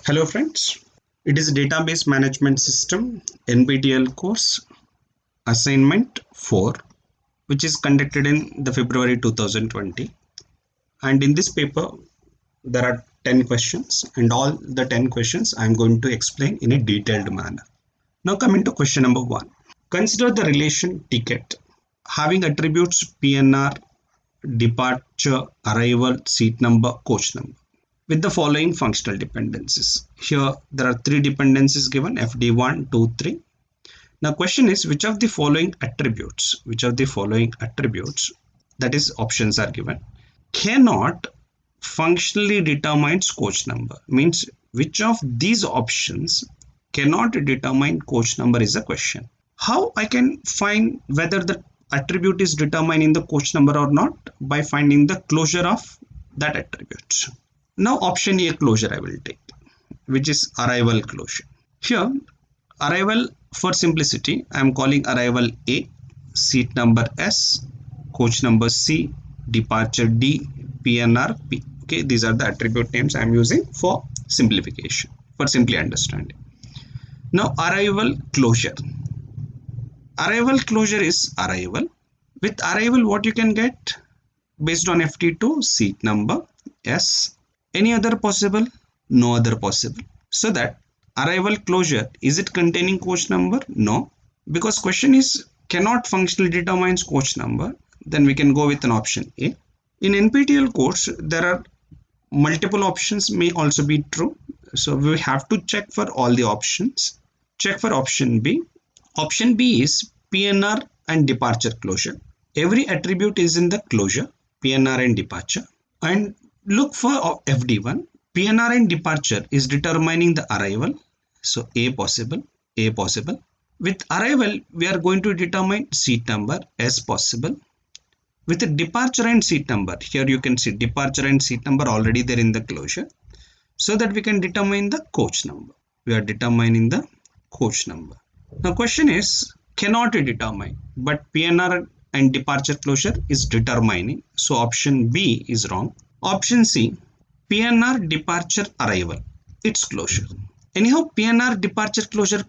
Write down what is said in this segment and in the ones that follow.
Hello friends, it is Database Management System NPTEL course assignment 4 which is conducted in the February 2020, and in this paper there are 10 questions and all the 10 questions I am going to explain in a detailed manner. Now coming to question number 1. Consider the relation ticket having attributes PNR, departure, arrival, seat number, coach number, with the following functional dependencies. Here there are three dependencies given: FD1, 2, 3. Now question is, which of the following attributes, that is options are given, cannot functionally determine coach number? Means which of these options cannot determine coach number is a question. How I can find whether the attribute is determining the coach number or not? By finding the closure of that attribute. Now option A closure I will take, which is arrival closure. Here arrival, for simplicity I am calling arrival A, seat number S, coach number C, departure D, PNR P. Okay, these are the attribute names I am using for simplification, for simply understanding. Now arrival closure. Arrival closure is arrival. With arrival what you can get? Based on FD2, seat number S. Any other possible? No other possible. So that arrival closure, is it containing coach number? No, because question is cannot functionally determine coach number. Then we can go with an option A. In NPTEL course there are multiple options may also be true, so we have to check for all the options. Check for option B. Option B is PNR and departure closure. Every attribute is in the closure, PNR and departure. And look for FD1. PNR and departure is determining the arrival. So A possible. With arrival, we are going to determine seat number, S possible. With the departure and seat number, here you can see departure and seat number already there in the closure. So that we can determine the coach number. We are determining the coach number. Now question is cannot determine, but PNR and departure closure is determining. So option B is wrong. Option C, PNR departure arrival, it's closure. Anyhow, PNR departure closure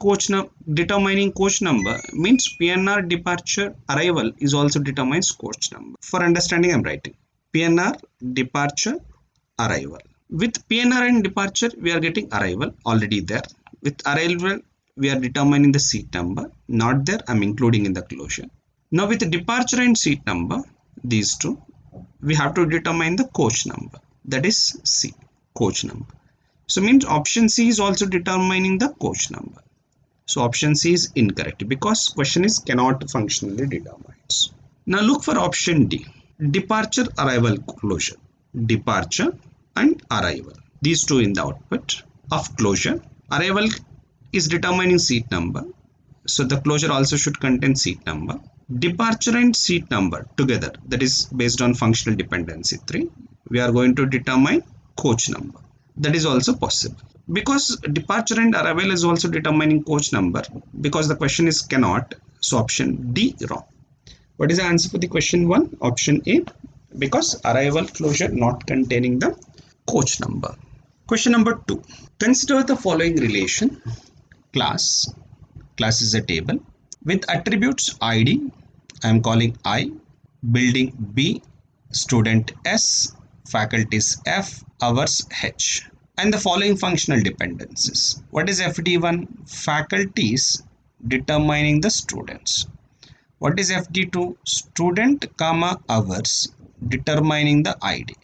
determining coach number means PNR departure arrival is also determines coach number. For understanding, I'm writing PNR departure arrival. With PNR and departure, we are getting arrival already there. With arrival, we are determining the seat number, not there, I'm including in the closure. Now with the departure and seat number, these two, we have to determine the coach number, that is C, coach number. So means option C is also determining the coach number. So option C is incorrect because question is cannot functionally determines. Now look for option D, departure arrival closure. Departure and arrival, these two in the output of closure. Arrival is determining seat number, so the closure also should contain seat number. Departure and seat number together, that is based on functional dependency 3, we are going to determine coach number. That is also possible because departure and arrival is also determining coach number, because the question is cannot. So option D wrong. What is the answer for the question 1? Option A, because arrival closure not containing the coach number. Question number 2. Consider the following relation. Class is a table with attributes ID, I am calling I, building B, student S, faculties F, hours H, and the following functional dependencies. What is FD1? Faculties determining the students. What is FD2? Student comma hours determining the ID.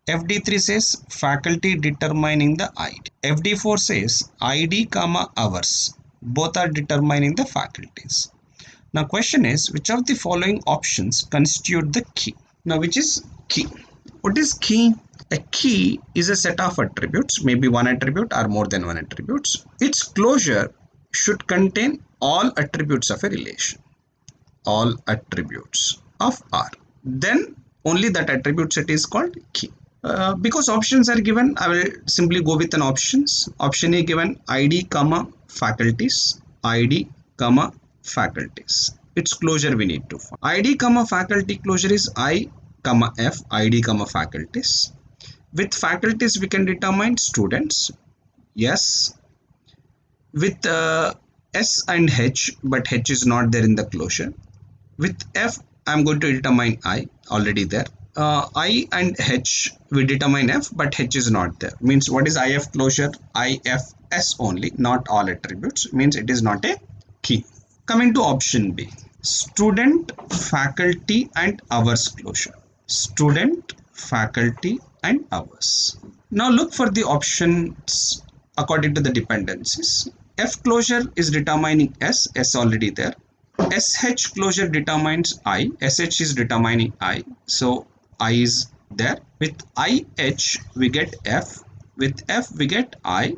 FD3 says faculty determining the ID. FD4 says ID comma hours, both are determining the faculties. Now question is, which of the following options constitute the key? Now which is key? What is key? A key is a set of attributes, maybe one attribute or more than one attributes. Its closure should contain all attributes of a relation, all attributes of R. Then only that attribute set is called key. Because options are given, I will simply go with an options. Option A given ID comma faculties, ID comma faculties. Its closure we need to find. ID comma faculty closure is I comma F, ID comma faculties. With faculties we can determine students. yes. With S and H, but H is not there in the closure. With F, I'm going to determine I, already there. I and H, we determine F, but H is not there. Means what is IF closure? IFS only, not all attributes. Means it is not a key. Coming to option B, student, faculty and hours closure. Student, faculty and hours. Now look for the options according to the dependencies. F closure is determining S, S already there. SH closure determines I, SH is determining I, so I is there. With IH we get F, with F we get I,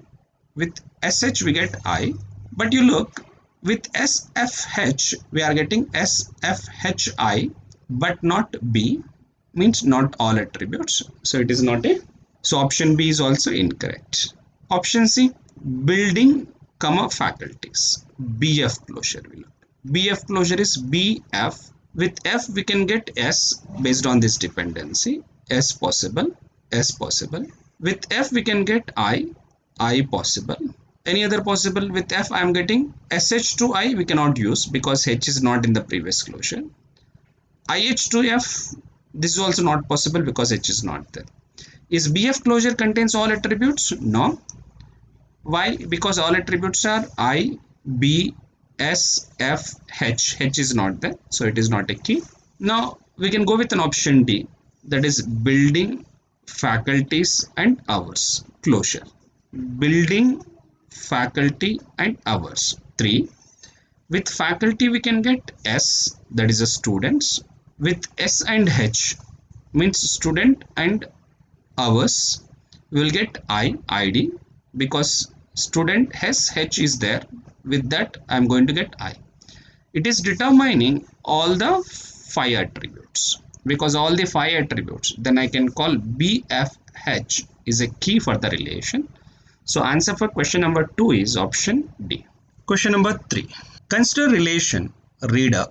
with SH we get I, but you look, with SFH we are getting SFHI but not B, means not all attributes, so it is not a, so option B is also incorrect. Option C, building comma faculties, BF closure we look. BF closure is BF. With F we can get S based on this dependency. S possible, S possible. With F we can get I possible. Any other possible? With F I am getting SH to I we cannot use because H is not in the previous closure. IH to F, this is also not possible because H is not there. Is BF closure contains all attributes? No. Why? Because all attributes are I, B, S, F, H. H is not there, so it is not a key. Now we can go with an option D, that is building, faculties and hours closure. Building, faculty and hours. 3. With faculty we can get S, that is a students. With S and H means student and hours, we will get ID because student has H is there. With that I am going to get I. It is determining all the 5 attributes. Because all the 5 attributes, then I can call BFH is a key for the relation. So answer for question number 2 is option D. Question number 3. Consider relation reader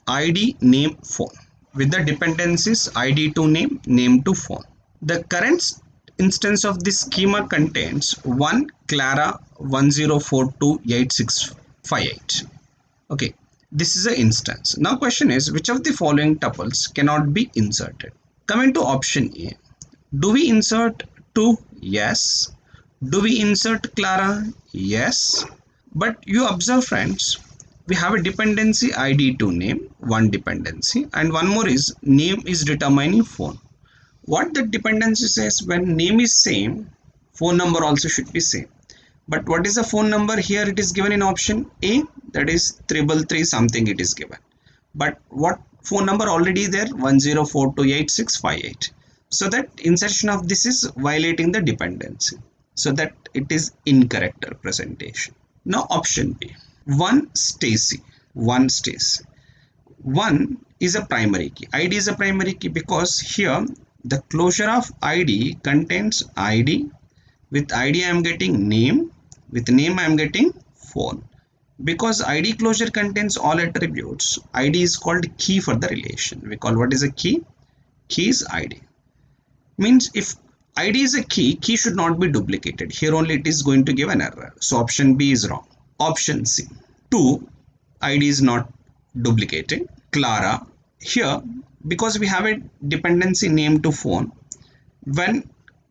ID name phone with the dependencies ID to name, name to phone. The current instance of this schema contains 1 Clara 10428658. Okay, this is an instance. Now question is, which of the following tuples cannot be inserted? Coming to option A, do we insert 2? Yes. Do we insert Clara? Yes. But you observe friends, we have a dependency ID to name, one dependency, and one more is name is determining phone. What the dependency says, when name is same, phone number also should be same. But what is the phone number here? It is given in option A, that is 333 something it is given. But what phone number already there? 10428658. So that insertion of this is violating the dependency. So that it is incorrect representation. Now option B, 1 Stacy, 1 Stacy. 1 is a primary key. ID is a primary key because here the closure of ID contains ID. With ID I am getting name. With name I am getting phone. Because ID closure contains all attributes, ID is called key for the relation. We call what is a key? Key is ID. Means if ID is a key, key should not be duplicated. Here only it is going to give an error. So option B is wrong. Option C, 2 ID is not duplicating. Clara, here because we have a dependency name to phone, when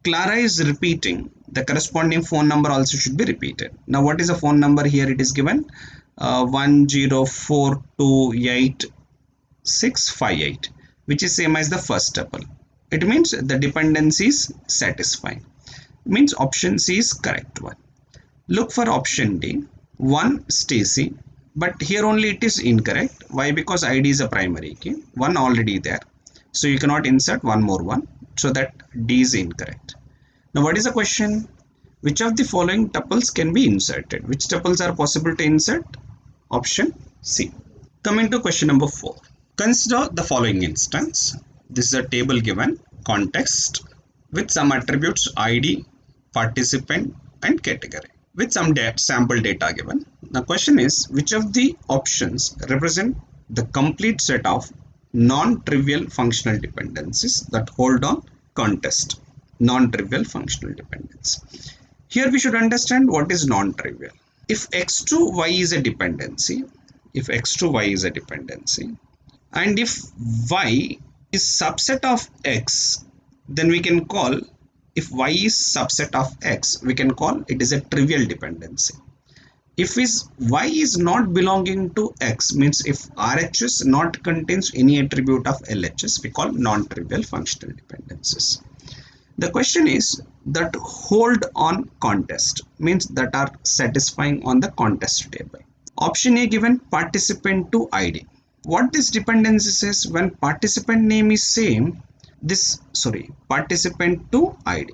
Clara is repeating, the corresponding phone number also should be repeated. Now what is the phone number here? It is given 10428658, which is same as the first tuple. It means the dependency is satisfying. Means option C is correct one. Look for option D, 1 Stacy, but here only it is incorrect. Why? Because ID is a primary key, 1 already there, so you cannot insert one more 1, so that D is incorrect. Now what is the question? Which of the following tuples can be inserted? Which tuples are possible to insert? Option C. Coming to question number 4. Consider the following instance. This is a table given, context, with some attributes ID, participant and category, with some sample data given. The question is, which of the options represent the complete set of non-trivial functional dependencies that hold on context? Non-trivial functional dependency. Here we should understand what is non-trivial. If x to y is a dependency, if x to y is a dependency, and if y is subset of x, then we can call, if y is subset of x, we can call it is a trivial dependency. If y is not belonging to x, means if RHS not contains any attribute of LHS, we call non-trivial functional dependencies. The question is that hold on contest, means that are satisfying on the contest table. Option A given, participant to ID. What this dependency says, when participant name is same, participant to ID.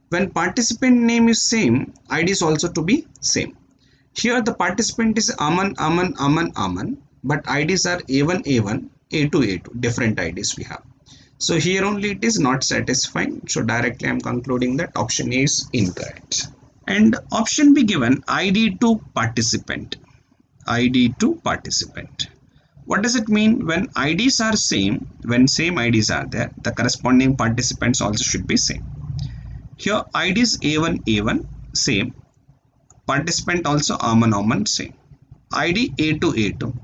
When participant name is same, ID is also to be same. Here the participant is Aman, but IDs are A1, A1, A2, A2, different IDs we have. So here only it is not satisfying. So directly I am concluding that option A is incorrect. And option B given, ID to participant. ID to participant. What does it mean? When IDs are same, when same IDs are there, the corresponding participants also should be same. Here IDs A1, A1, same. Participant also Aman, same. ID A2, A2.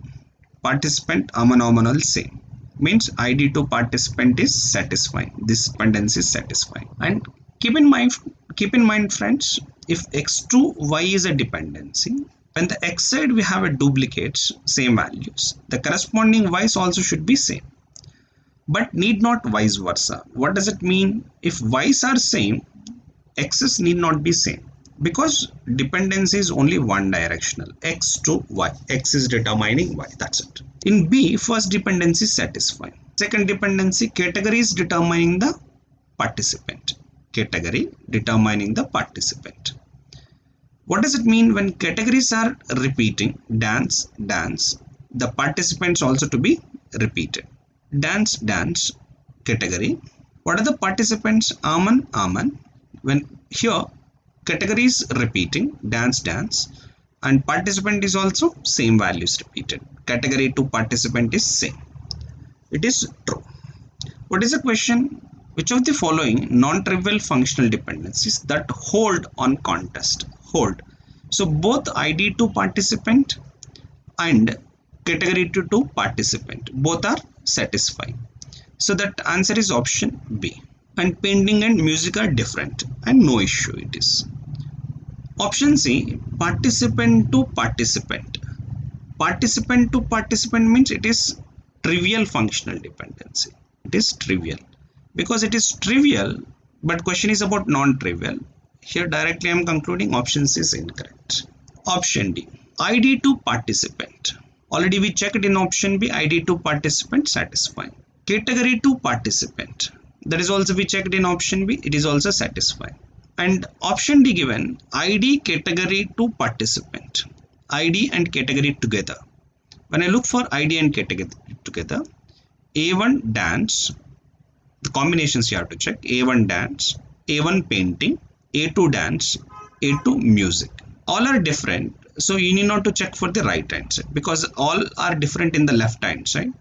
Participant Aman, same. Means ID to participant is satisfying. This dependency is satisfying. And keep in mind friends, if x2 y is a dependency, when the x side we have a duplicates, same values, the corresponding y's also should be same, but need not vice versa. What does it mean? If y's are same, x's need not be same, because dependency is only one directional, x to y. X is determining y, that's it. In B, first dependency is satisfying. Second dependency, category is determining the participant. Category determining the participant. What does it mean? When categories are repeating, dance, dance, the participants also to be repeated. Dance, dance, category. What are the participants? Aman, Aman. When here category is repeating, dance, dance, and participant is also same values repeated. Category to participant is same. It is true. What is the question? Which of the following non-trivial functional dependencies that hold on contest? Hold. So both ID to participant and category to participant, both are satisfying. So that answer is option B. And painting and music are different, and no issue it is. Option C, participant to participant. Participant to participant means it is trivial functional dependency. It is trivial. Because it is trivial, but question is about non-trivial. Here directly I am concluding option C is incorrect. Option D, ID to participant. Already we checked in option B, ID to participant satisfying. Category to participant. That is also we checked in option B, it is also satisfying. And option D given, ID category to participant. ID and category together. When I look for ID and category together, A1 dance, the combinations you have to check, A1 dance, A1 painting, A2 dance, A2 music. All are different, so you need not to check for the right hand side, because all are different in the left hand side.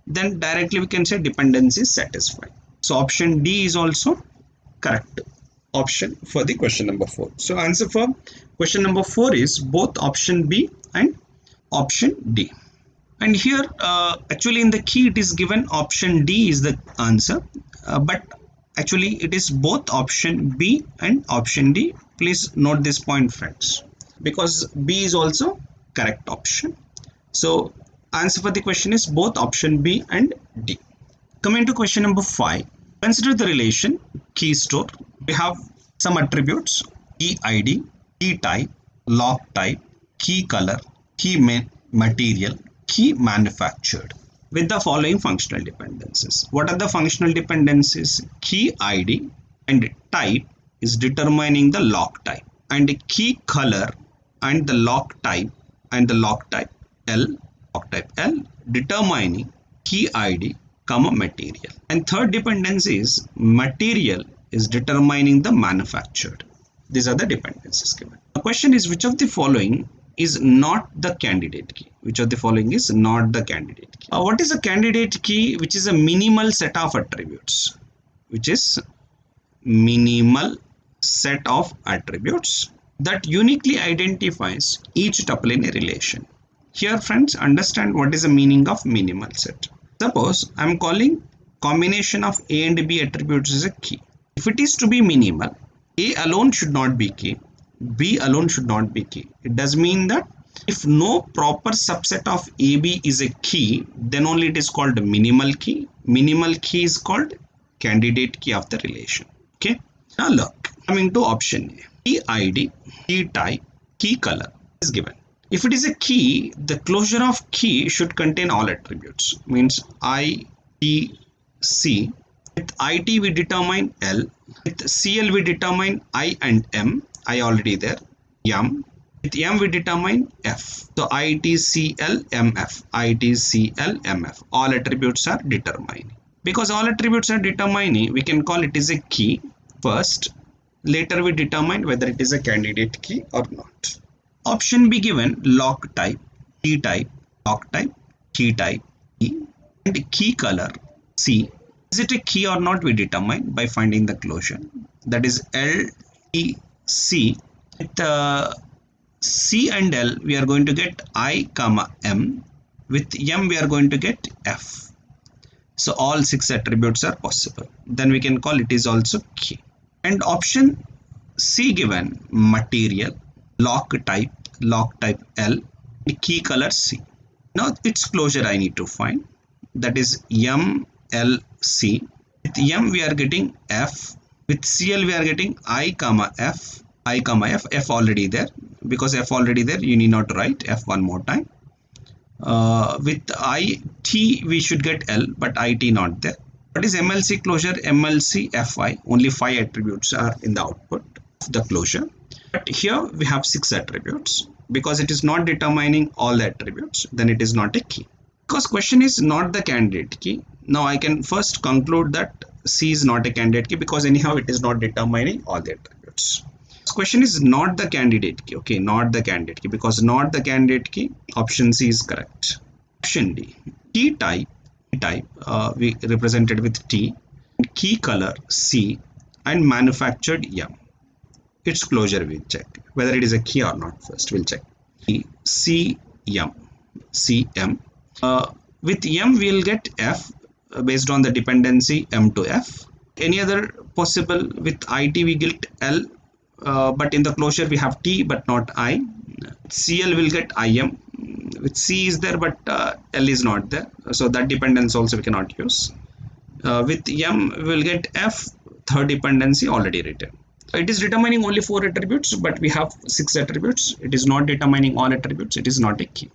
Then directly we can say dependency is satisfied. So option D is also correct option for the question number 4. So answer for question number 4 is both option B and option D. And here actually in the key it is given option D is the answer, but actually it is both option B and option D. Please note this point friends, because B is also correct option. So answer for the question is both option B and D. Coming to question number 5, consider the relation key store. We have some attributes: key ID, key type, lock type, key color, key material, key manufactured, with the following functional dependencies. What are the functional dependencies? Key ID and type is determining the lock type, and key color and the lock type L determining key ID, material. And third dependency is material is determining the manufactured. These are the dependencies given. The question is which of the following is not the candidate key? Which of the following is not the candidate key? What is a candidate key? Which is a minimal set of attributes. Which is minimal set of attributes that uniquely identifies each tuple in a relation. Here friends, understand what is the meaning of minimal set. Suppose I am calling combination of A and B attributes as a key. If it is to be minimal, A alone should not be key, B alone should not be key. It does mean that if no proper subset of AB is a key, then only it is called minimal key. Minimal key is called candidate key of the relation. Okay. Now look, coming to option A. Key ID, key type, key color is given. If it is a key, the closure of key should contain all attributes. Means I, T, C. With IT we determine L. With CL we determine I and M. I already there. M. With M we determine F. So ITCL MF. ITCL MF. All attributes are determining. Because all attributes are determining, we can call it is a key first. Later we determine whether it is a candidate key or not. Option B given lock type, key type, lock type, key type, key, and key color C. Is it a key or not? We determine by finding the closure. That is L, T, C. With C and L, we are going to get I, M. With M, we are going to get F. So all 6 attributes are possible. Then we can call it is also key. And option C given material, lock type L, key color C. Now its closure I need to find. That is M, L, C. With M we are getting F. With CL we are getting I, F. F already there. Because F already there, you need not write F one more time. With IT we should get L, but IT not there. What is MLC closure? MLC FI. Only 5 attributes are in the output of the closure. But here we have 6 attributes. Because it is not determining all the attributes, then it is not a key. Because question is not the candidate key. Now I can first conclude that C is not a candidate key because anyhow it is not determining all the attributes. This question is not the candidate key. Okay, not the candidate key. Because not the candidate key, option C is correct. Option D, key type we represented with T, key color C, and manufactured M. Its closure we'll check whether it is a key or not. First we'll check C M. With M we'll get F based on the dependency M to F. Any other possible? With IT we get L, but in the closure we have T but not I. CL will get IM. With C is there but L is not there, so that dependence also we cannot use. With M we will get F, third dependency already written. It is determining only 4 attributes, but we have 6 attributes. It is not determining all attributes. It is not a key.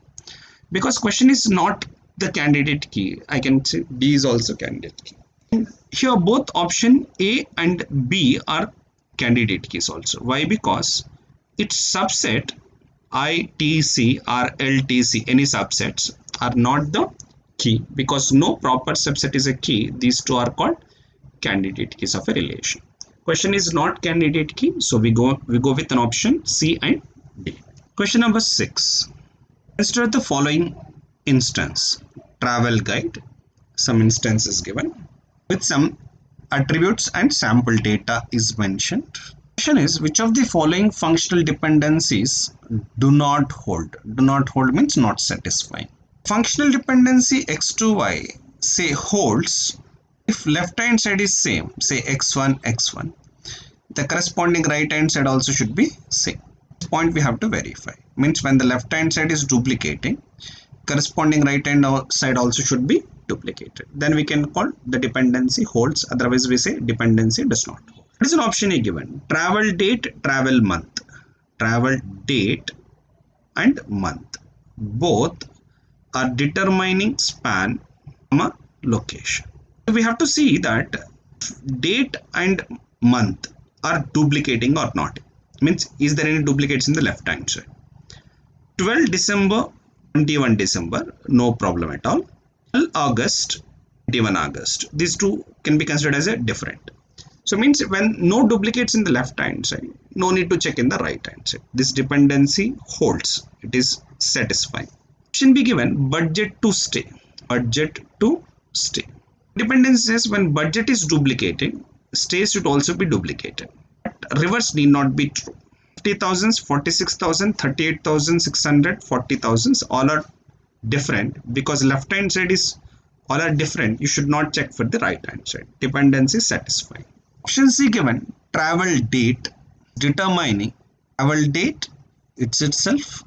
Because question is not the candidate key, I can say D is also candidate key. Here both option A and B are candidate keys also. Why? Because its subset ITC or LTC, any subsets are not the key. Because no proper subset is a key, these 2 are called candidate keys of a relation. Question is not candidate key, so we go with an option C and D. Question number 6. Consider the following instance. Travel guide. Some instance is given with some attributes and sample data is mentioned. Question is, which of the following functional dependencies do not hold? Do not hold means not satisfying. Functional dependency x2y say holds if left hand side is same, say x1, the corresponding right hand side also should be same. This point we have to verify. Means when the left hand side is duplicating, corresponding right hand side also should be duplicated. Then we can call the dependency holds, otherwise we say dependency does not hold. What is an option A given? Travel date, travel month. Travel date and month. Both are determining span, location. We have to see that date and month are duplicating or not. Means is there any duplicates in the left hand side? 12 December, 21 December, no problem at all. 12 August, 21 August. These 2 can be considered as a different. So means when no duplicates in the left hand side, no need to check in the right hand side. This dependency holds. It is satisfying. Option B given, budget to stay. Budget to stay. Dependency says when budget is duplicating, stay should also be duplicated. reverse need not be true. 50,000, 46,000, 38,600, 40,000 all are different. Because left hand side is all are different, you should not check for the right hand side. Dependency is satisfying. Option C given, travel date, determining travel date it's itself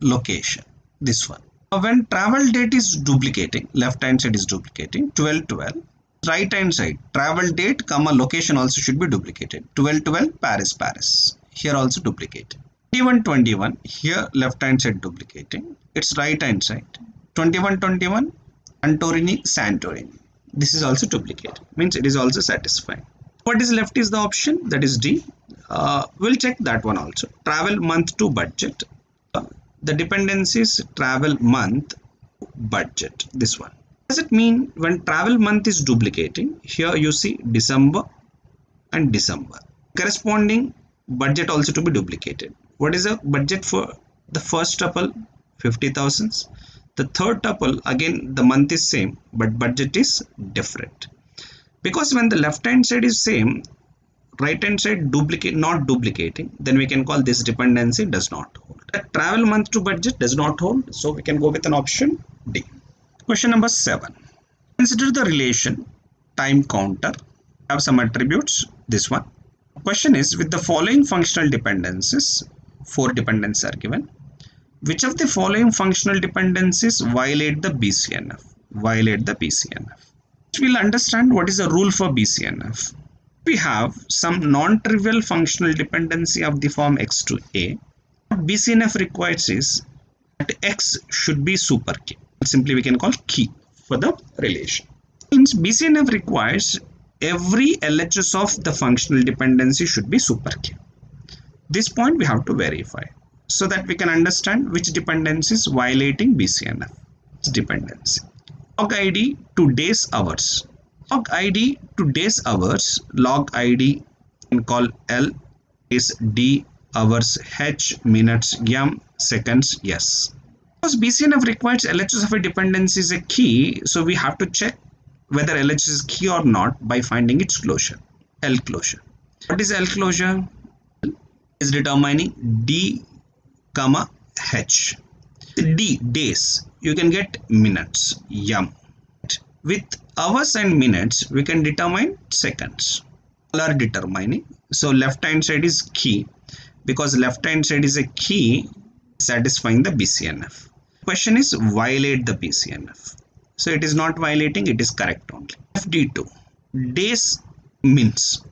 location, this one. When travel date is duplicating, left hand side is duplicating, 1212, right hand side travel date comma location also should be duplicated. 1212 Paris Paris, here also duplicate. 2121, here left hand side duplicating, it's right hand side. 2121 Santorini Santorini, this is also duplicated, means it is also satisfying. What is left is the option, that is D. We'll check that one also. Travel month to budget, the dependencies travel month budget, this one. Does it mean when travel month is duplicating, here you see December and December, corresponding budget also to be duplicated. What is the budget for the first tuple? 50,000. The third tuple, again the month is same but budget is different. Because when the left hand side is same, right hand side duplicate not duplicating, then we can call this dependency does not hold. Travel month to budget does not hold, so we can go with an option D. Question number 7. Consider the relation time counter. Have some attributes, this one. Question is, with the following functional dependencies, 4 dependencies are given, which of the following functional dependencies violate the BCNF? Violate the BCNF. We'll understand what is the rule for BCNF. We have some non-trivial functional dependency of the form x to a. What BCNF requires is that x should be super key. Simply we can call key for the relation. Means BCNF requires every LHS of the functional dependency should be super key. This point we have to verify so that we can understand which dependency is violating BCNF. Dependency. Log ID to days hours. Log ID to days hours. Log ID can call L is D hours H minutes M seconds S. Because BCNF requires LHS of a dependency is a key, so we have to check whether LHS is key or not by finding its closure. L closure. What is L closure? Is determining D comma H. D days, you can get minutes M. With hours and minutes we can determine seconds. All are determining, so left hand side is key, because left hand side is a key satisfying the BCNF. Question is violate the BCNF, so it is not violating, it is correct only. FD2 days means,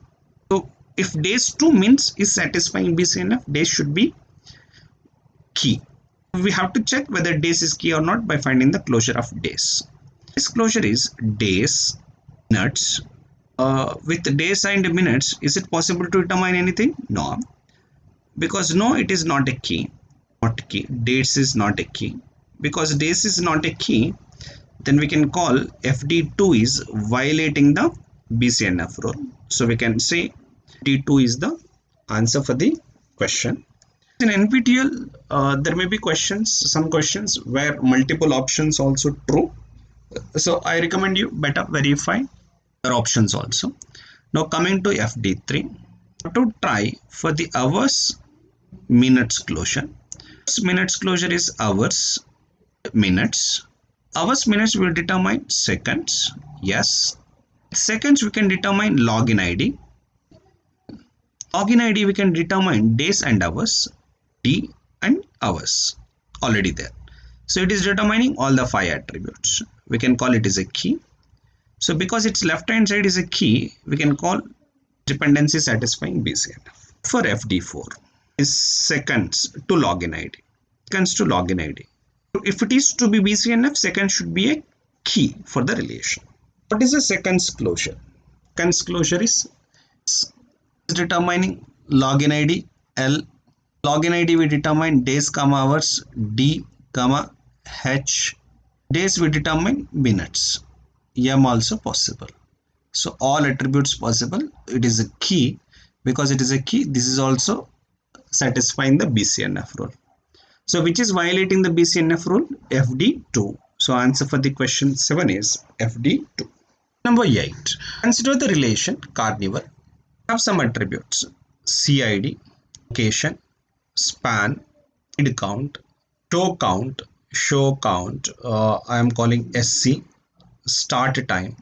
so if days 2 means is satisfying BCNF, days should be key. We have to check whether days is key or not by finding the closure of days. This closure is days, minutes. With days and minutes, is it possible to determine anything? No, because no, it is not a key. Not key. Dates is not a key. Because days is not a key, then we can call FD2 is violating the BCNF rule. So we can say D2 is the answer for the question. In NPTEL, there may be some questions where multiple options also true. So I recommend you better verify your options also. Now coming to FD3, to try for the hours minutes closure. Minutes closure is hours minutes. Hours minutes will determine seconds. Yes. Seconds we can determine login ID. Login ID we can determine days and hours. D and hours already there. So it is determining all the 5 attributes. We can call it as a key. So because its left hand side is a key, we can call dependency satisfying BCNF. For FD4 is seconds to login ID. Seconds to login ID. If it is to be BCNF, second should be a key for the relation. What is a seconds closure? Seconds closure is determining login ID L. Login ID we determine days comma hours D comma H. Days we determine minutes. M also possible. So all attributes possible. It is a key. Because it is a key, this is also satisfying the BCNF rule. So which is violating the BCNF rule? FD2. So answer for the question 7 is FD2. Number 8. Consider the relation carnivore. Have some attributes. CID, location, span, read count, show count, I am calling SC, start time,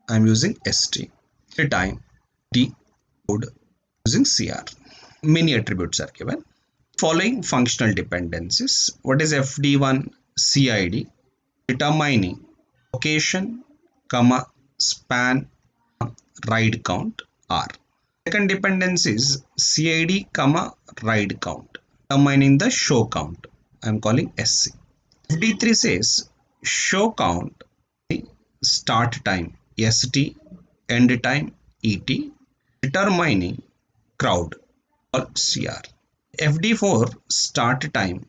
I am using ST, time, D, code using CR. Many attributes are given. Following functional dependencies. What is FD1 CID? Determining location, comma, span, ride count R. Second dependency is CID, comma, ride count, determining the show count. I am calling SC. FD3 says show count, start time ST, end time ET, determining crowd or CR. FD4 start time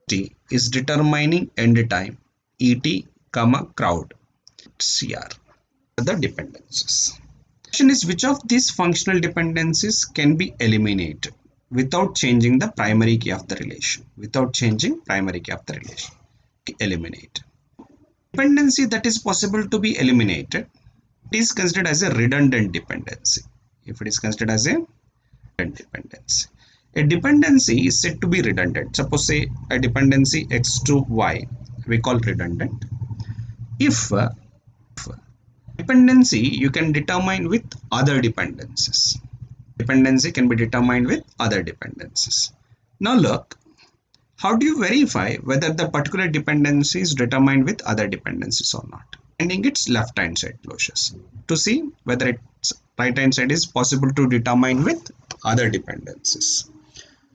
T is determining end time ET, comma, crowd CR. The dependencies. Question is, which of these functional dependencies can be eliminated without changing the primary key of the relation? Without changing primary key of the relation. Eliminate. Dependency that is possible to be eliminated, it is considered as a redundant dependency. If it is considered as a redundant dependency. A dependency is said to be redundant. Suppose say a dependency x to y, we call redundant. If dependency you can determine with other dependencies. Dependency can be determined with other dependencies. Now look, how do you verify whether the particular dependency is determined with other dependencies or not? Finding its left hand side closures to see whether its right hand side is possible to determine with other dependencies.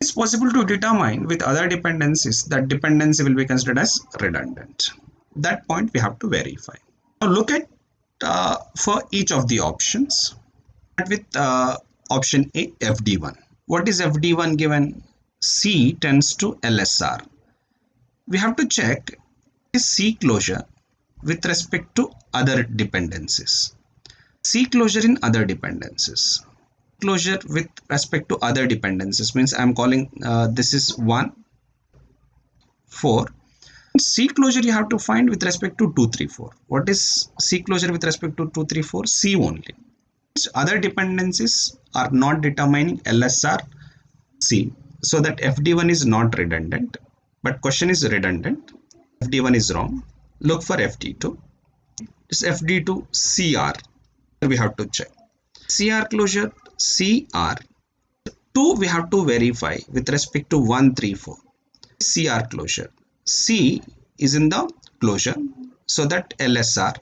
It's possible to determine with other dependencies, that dependency will be considered as redundant. That point we have to verify. Now look at for each of the options. With option A, FD1. What is FD1 given? C tends to LSR. We have to check is C closure with respect to other dependencies. C closure in other dependencies. Closure with respect to other dependencies means I am calling this is 1, 4. C closure you have to find with respect to 2, 3, 4. What is C closure with respect to 2, 3, 4? C only. Other dependencies are not determining LSR C, so that FD1 is not redundant, but question is redundant. FD1 is wrong. Look for FD2. It's FD2 CR. We have to check. CR closure CR. 2 we have to verify with respect to 1, 3, 4. CR closure. C is in the closure, so that LSR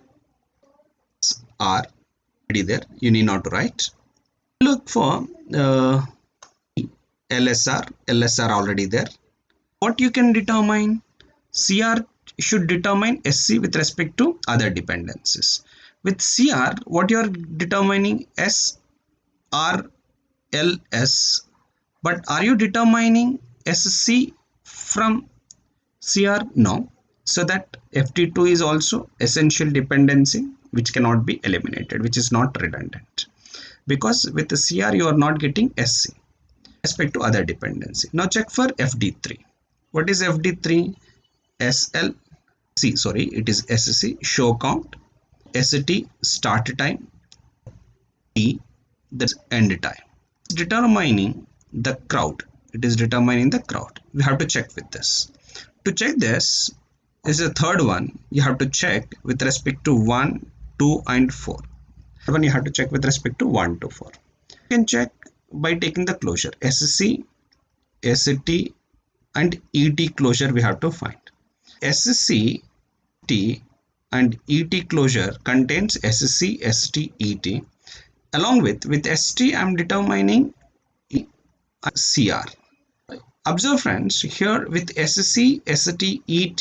are already there. You need not to write. Look for LSR already there. What you can determine? CR should determine SC with respect to other dependencies. With CR, what you are determining S, R, L, S. But are you determining SC from CR? No. So that FD2 is also essential dependency which cannot be eliminated, which is not redundant. Because with the CR you are not getting SC respect to other dependency. Now check for FD3. What is FD3? It is SC, show count, ST, start time, T, that's end time. It's determining the crowd. It is determining the crowd. We have to check with this. To check this is the third one. You have to check with respect to 1, 2 and 4. One you have to check with respect to 1 to 4. You can check by taking the closure. SC, ST and ET closure we have to find. SC, T and ET closure contains SC, ST, ET. Along with ST I am determining CR. Observe friends, here with SC, ST, ET,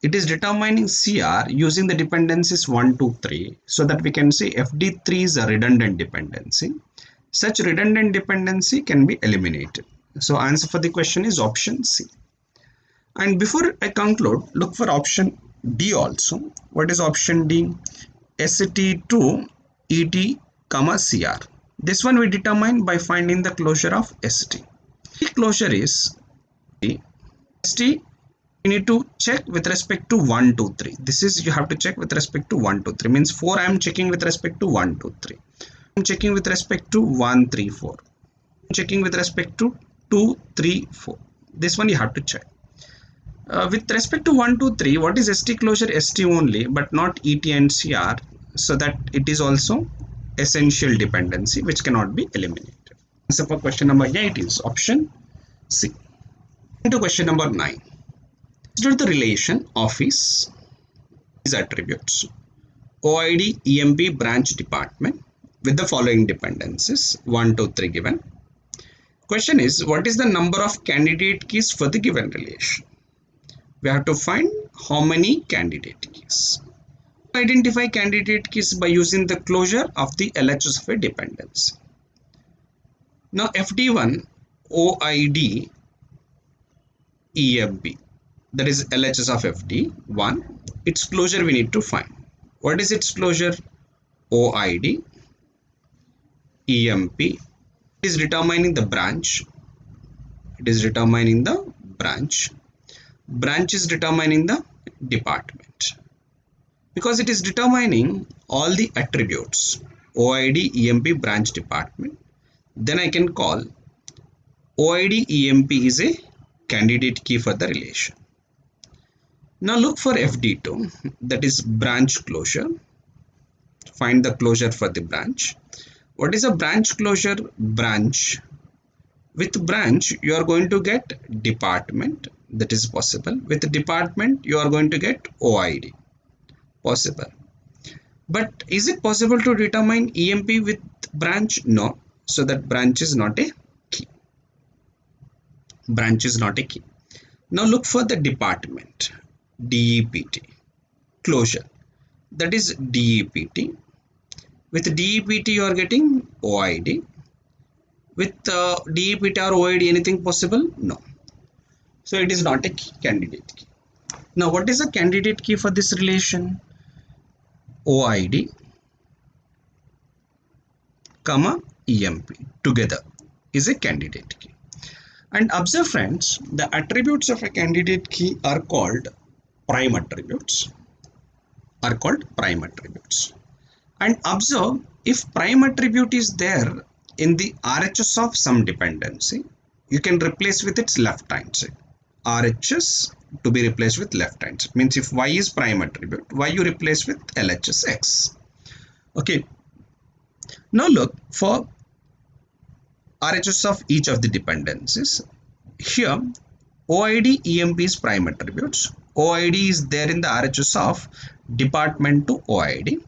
it is determining CR using the dependencies 1, 2, 3, so that we can say FD3 is a redundant dependency. Such redundant dependency can be eliminated. So answer for the question is option C. And before I conclude, look for option D also. What is option D? ST2 ET, CR. This one we determine by finding the closure of ST. The closure is ST. You need to check with respect to 1, 2, 3. This is you have to check with respect to 1, 2, 3. Means 4 I am checking with respect to 1, 2, 3. I am checking with respect to 1, 3, 4. checking with respect to 2, 3, 4. This one you have to check. With respect to 1, 2, 3, what is ST closure? ST only, but not ET and CR, so that it is also essential dependency which cannot be eliminated. Answer for question number 8 is option C. Into question number 9. Consider the relation office these attributes OID EMP branch department with the following dependencies 1, 2, 3 given. Question is, what is the number of candidate keys for the given relation? We have to find how many candidate keys. Identify candidate keys by using the closure of the LHS of a dependency. Now FD1 OID EMP, that is LHS of FD1, its closure we need to find. What is its closure? OID EMP. It is determining the branch. It is determining the branch. Branch is determining the department. Because it is determining all the attributes OID EMP branch department, then I can call OID EMP is a candidate key for the relation. Now look for FD2, that is branch closure. Find the closure for the branch. What is a branch closure? Branch. With branch you are going to get department, that is possible. With department you are going to get OID, possible. But is it possible to determine EMP with branch? No. So that branch is not a key. Branch is not a key. Now look for the department. DEPT closure, that is DEPT. With DEPT you are getting OID. With DEPT or OID anything possible? No. So it is not a key, candidate key. Now what is a candidate key for this relation? OID comma EMP together is a candidate key. And observe friends, the attributes of a candidate key are called prime attributes. And observe, if prime attribute is there in the RHS of some dependency, you can replace with its left hand side. RHS to be replaced with left hand side. Means if Y is prime attribute, Y you replace with LHS X. Okay. Now look for RHS of each of the dependencies. Here OID EMP is prime attributes. OID is there in the RHS of department to OID,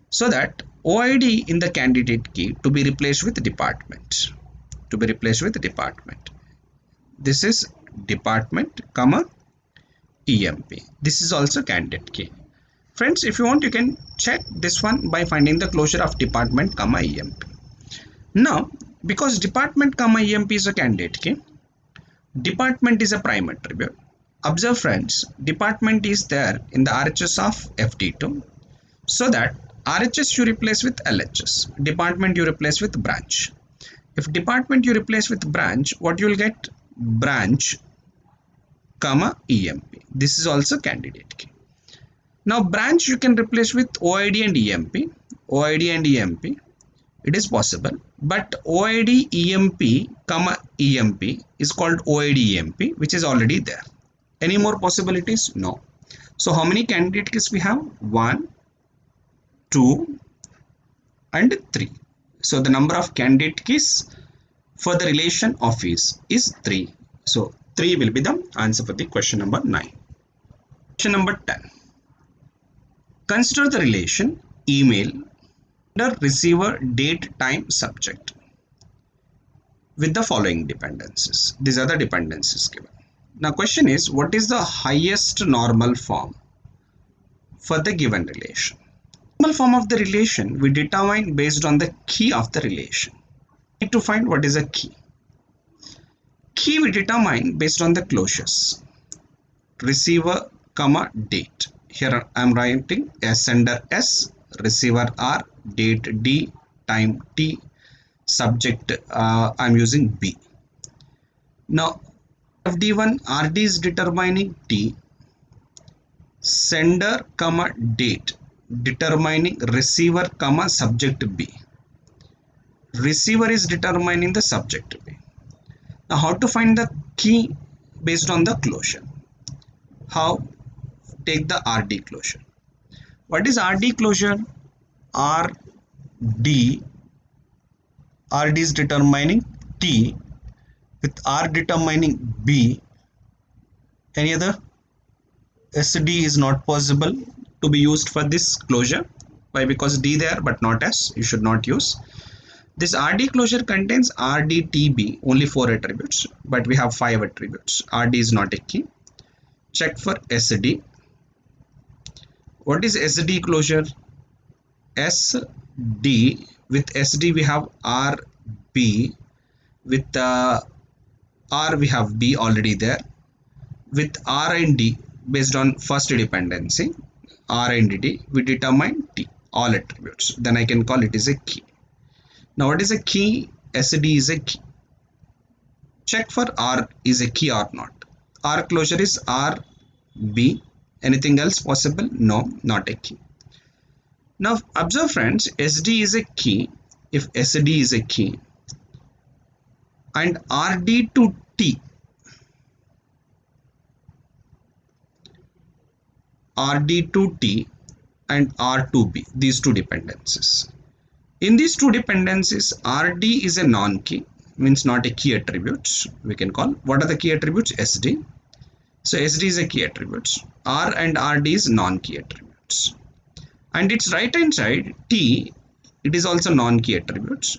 so that OID in the candidate key to be replaced with department. This is department comma EMP. This is also candidate key. Friends, if you want, you can check this one by finding the closure of department comma EMP. Now, because department comma EMP is a candidate key, department is a prime attribute. Observe friends, department is there in the RHS of FD2, so that RHS you replace with LHS, department you replace with branch. If department you replace with branch, what you will get? Branch comma EMP. This is also candidate key. Now branch you can replace with OID and EMP. It is possible, but OID EMP comma EMP is called OID EMP, which is already there. Any more possibilities? No. So how many candidate keys we have? 1, 2 and 3. So the number of candidate keys for the relation office is 3. So 3 will be the answer for the question number 9. Question number 10. Consider the relation email under receiver date time subject with the following dependencies. These are the dependencies given. Now question is, what is the highest normal form for the given relation? Normal form of the relation we determine based on the key of the relation. We need to find what is a key. Key we determine based on the closures. Receiver comma date. Here I am writing as sender S, receiver R, date D, time T, subject I am using B. Now FD1 RD is determining T, sender comma date determining receiver comma subject B. receiver is determining the subject B. Now how to find the key based on the closure? How? Take the RD closure. What is RD closure? RD is determining T with R determining B. Any other? SD is not possible to be used for this closure. Why? Because D there but not S. You should not use. This RD closure contains RDTB, only 4 attributes, but we have 5 attributes. RD is not a key. Check for SD. What is SD closure? SD, with SD we have RB, with R we have B already there, with R and D based on first dependency, R and D, we determine T, all attributes. Then I can call it is a key. Now what is a key? SD is a key. Check for R is a key or not. R closure is RB. Anything else possible? No, not a key. Now observe friends, SD is a key if SD is a key, and RD to T, RD to T and R to B, these two dependencies. In these two dependencies, RD is a non-key, means not a key attribute. We can call, what are the key attributes? SD. So SD is a key attribute. R and RD is non-key attributes. And its right hand side T, it is also non-key attributes.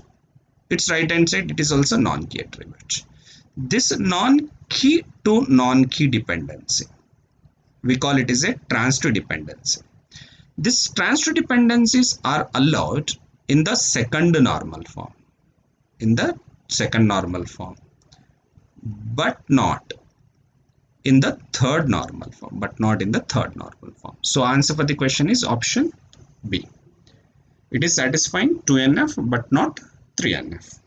Its right hand side, it is also non-key attributes. This non-key to non-key dependency, we call it as a transitive dependency. These transitive dependencies are allowed in the second normal form, but not in the third normal form, So answer for the question is option B. It is satisfying 2NF but not 3NF.